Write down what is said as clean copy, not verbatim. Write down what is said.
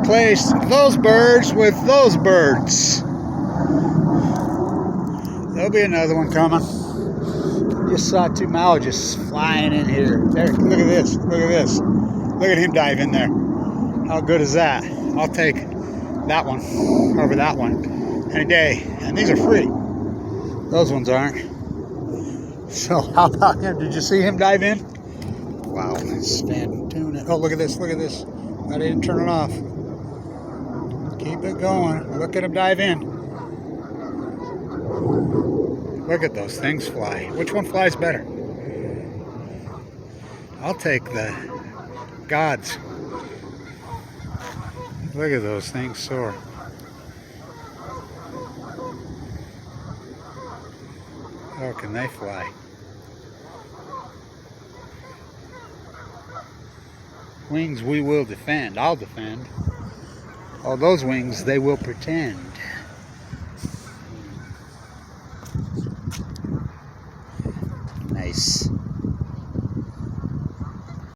replace those birds with those birds. There'll be another one coming. Just saw two mallows flying in here. There, look at this. Look at this. Look at him dive in there. How good is that? I'll take that one over that one any day. And these are free. Those ones aren't. So how about him? Did you see him dive in? Wow, it's fan tuna. Oh, look at this. Look at this. I didn't turn it off. Keep it going. Look at him dive in. Look at those things fly. Which one flies better? I'll take the gods. Look at those things soar. How can they fly? Wings we will defend. I'll defend. All those wings they will pretend. Nice.